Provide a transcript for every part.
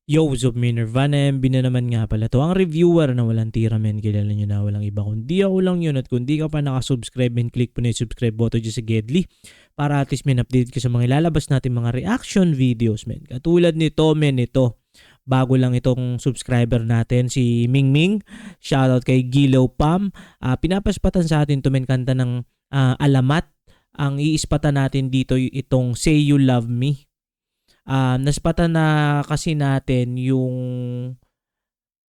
Yo, what's up, men? Nirvana MB na naman nga pala to. Ang reviewer na walang tira, men. Kilala nyo na, walang iba. Kundi ako lang yun. At kung di ka pa nakasubscribe, men, click po na yung subscribe button dyan sa Gedli. Para at least, men, update ka sa mga ilalabas natin mga reaction videos, men. Katulad nito, men, ito. Bago lang itong subscriber natin, si Ming Ming. Shoutout kay Gilaw Pam. Pinapaspatan sa atin to, men, kanta ng Alamat. Ang iispatan natin dito itong Say You Love Me. Naspatan na kasi natin yung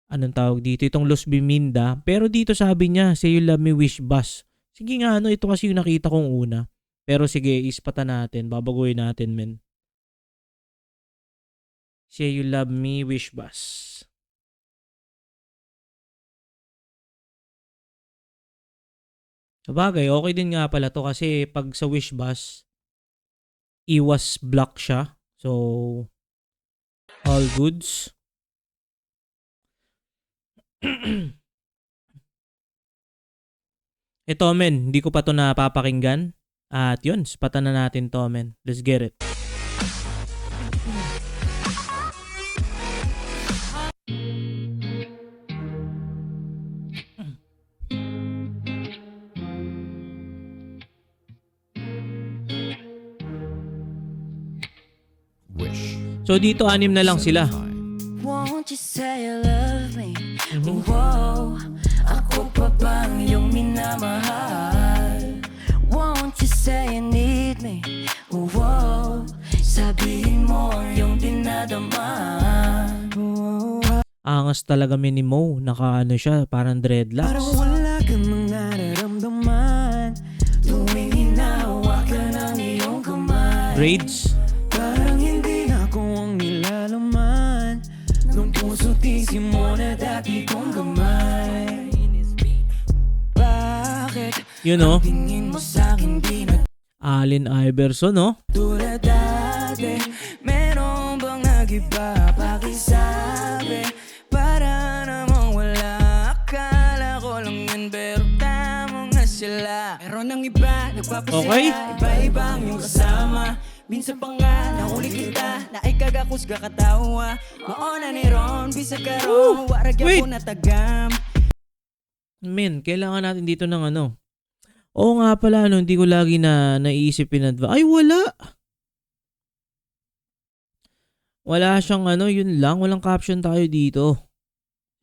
anong tawag dito, itong Los Biminda. Pero dito sabi niya, Say You Love Me Wish Bus. Sige nga, ito kasi yung nakita kong una. Pero sige, ispatan natin, babaguhin natin, men. Say You Love Me Wish Bus. Sabagay, okay din nga pala to kasi pag sa Wish Bus, iwas block siya. So, all goods. Ito, men, hindi ko pa to napapakinggan. At yun, spatan na natin to, men. Let's get it. Wish. So, dito, 6 na lang sila. Won't you say you love me? Wow, ako pa bang iyong minamahal? Won't you say you need me? Wow, sabihin mo ang iyong dinadama. Angas talaga, men, ni Mo. Naka siya, parang dreadlocks. Parang wala kang nararamdaman tuwing hinahawakan ang iyong kamay. Braids. Parang hindi na ako ang nilalaman nung puso tisi mo na dati kong gamay. Bakit Yun, no? tingin mo sa'kin di na Allen Iverson, no? tulad dati? Meron bang nag-iba pakisabi? Para namang wala, akala ko lang yan pero tama nga sila. Meron ng iba, nagpapasaya, Okay. iba-iba ang iyong kasama. Minsan pa nga, nahuli kita, na ikagakus ka katawa. Maona ni Ron, bisag ka ron, warag Wait. ako natagam. Men, kailangan natin dito ng ano. Oo nga pala, hindi ko lagi na naiisip in advance. Ay, wala. Wala siyang yun lang. Walang caption tayo dito.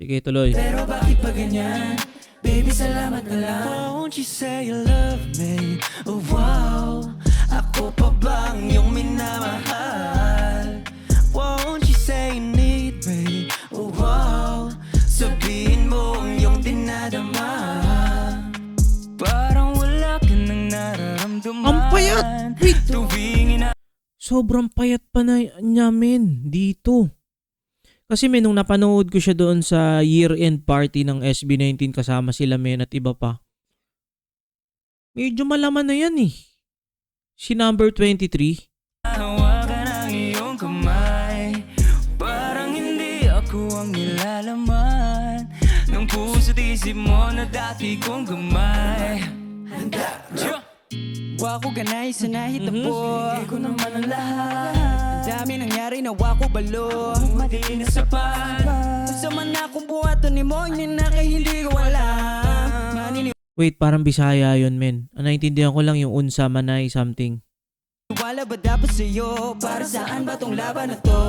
Sige, tuloy. Pero bakit pa ganyan? Baby, salamat na lang. Won't you say you love me? Oh, wow, ako pa bang iyong minamahal? Won't you say you need me? Oh, wow, sabihin mo ang iyong dinadama. Parang wala ka nang nararamdaman. Ang payat! Wait! Tuwing Sobrang payat pa na niya, men, dito. Kasi, men, nung napanood ko siya doon sa year-end party ng SB19 kasama sila, men, at iba pa. Medyo malaman na yan, eh. Si number 23. hawakan ang iyong kamay. Parang hindi ako ang nilalaman ng puso't isip mo na dati kong gamay. Handa! Wako ganay sa nahita po. Hindi ko naman ang lahat. Ang dami nangyari na wako balo. Hindi na sapat. Basta man akong buhaton ni mo, hindi na kay hindi ko alam. Wait, parang Bisaya yun, men. Naintindihan ko lang yung unsa manay something. Wala ba dapat sa'yo? Para saan ba tong laban na to?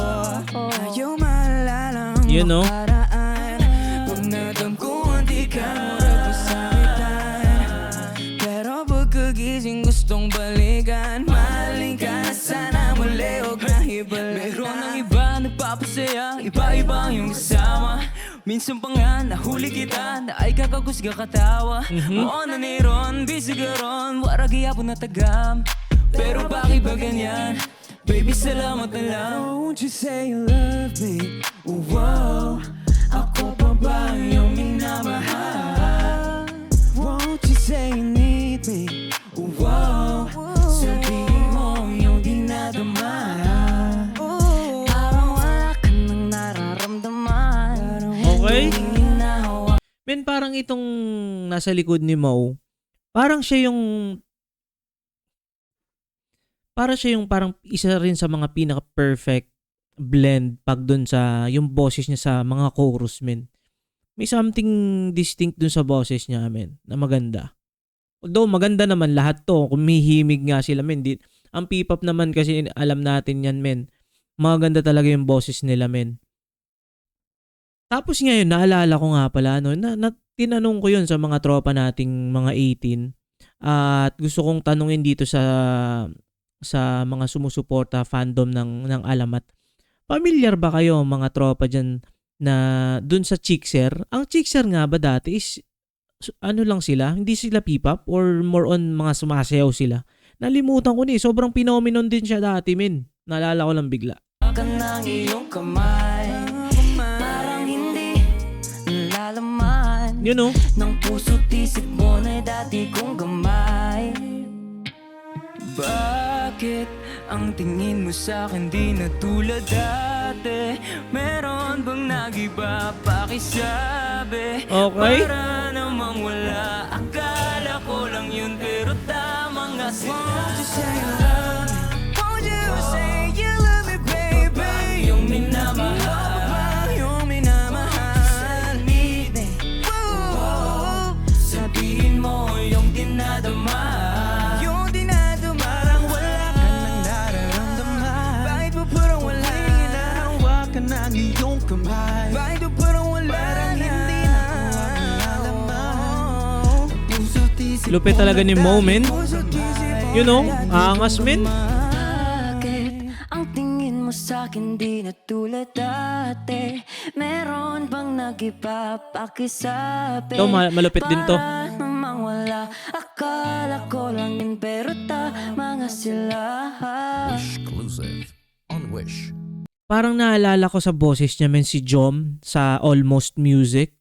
Ayaw maalala ang Yun, no? nakaraan. Pag nadam ko, hindi ka murag masakitan. Pero pagkagising gustong balikan. Mahalin ka na sana muli, huwag na hibalik. Meron ng iba nagpapasaya, iba-iba ang iyong kasama. Minsan pa nga nahuli kita, na ay kakakusga katawa. Maona ni Ron, busy ka ron, warag iyapon na tagam. Pero bakit ba ganyan? Baby, salamat na lang. Won't you say you love me? Wow, ako pa ba ang iyong minamahal? Won't you say you need me? Wow, sabihin mo ang iyong dinadama. Parang wala ka nang nararamdaman. Okay? Men, parang itong nasa likod ni Mo, parang siya yung parang isa rin sa mga pinaka-perfect blend pag dun sa yung boses niya sa mga chorus, men. May something distinct dun sa boses niya, men, na maganda. Although maganda naman lahat to, kumihimig nga sila, men. Ang P-pop naman kasi alam natin yan, men. Maganda talaga yung boses nila, men. Tapos ngayon, naalala ko nga pala, tinanong ko yun sa mga tropa nating mga 18. At gusto kong tanungin dito sa mga sumusuporta fandom ng Alamat. Familiar ba kayo mga tropa dyan na dun sa Chixer? Ang Chixer nga ba dati is ano lang sila? Hindi sila P-pop or more on mga sumasayaw sila? Nalimutan ko sobrang phenomenon din siya dati, men. Naalala ko lang bigla. Ka ng iyong kamay, parang hindi nalalaman You know? ng puso't isip mo na dati kong gamay. Bakit ang tingin mo sa'kin di na tulad dati? Meron bang nag-iba pakisabi? Okay. Para namang wala, akala ko lang yun pero tama nga sila. Won't you say you love me? Won't you say you love me, baby? Yung minamahal, yung minamahal. Woo, sabihin mo yung dinadama. Ng iyong kamay, bakit mo parang wala? Parang hindi na nalalaman. Puso't isip Lupit talaga ni Mo, men. You know? Angas, men. Bakit ang tingin mo sa'kin di na tulad dati? Meron bang nag-iba pakisabi? Ito, malupit din to. Para namang wala, akala ko lang yun pero tama nga sila. Exclusive on Wish. Parang naalala ko sa boses niya, men, si Jom sa Almost Music.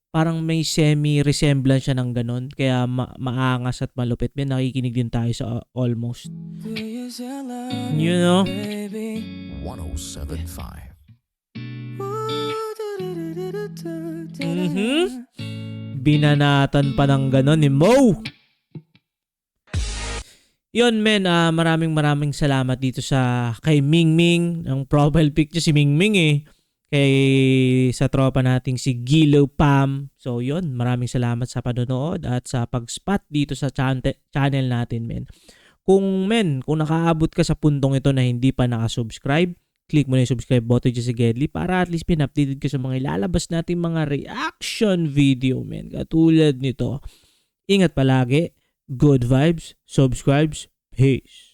Parang may semi-resemblance siya ng ganon. Kaya maangas at malupit. Men, nakikinig din tayo sa Almost. You know? 1075. Binanatan pa ng ganon ni Mo. Yun, men, maraming salamat dito kay Mingming. Ang profile picture si Mingming kay sa tropa nating si Gilo Pam. So yun, maraming salamat sa panonood at sa pag-spot dito sa channel natin, men. Kung nakaabot ka sa puntong ito na hindi pa nakasubscribe, click mo na yung subscribe button dyan sa Gedli para at least pin-updated ka sa mga ilalabas nating mga reaction video, men. Katulad nito. Ingat palagi. Good vibes, subscribes, peace.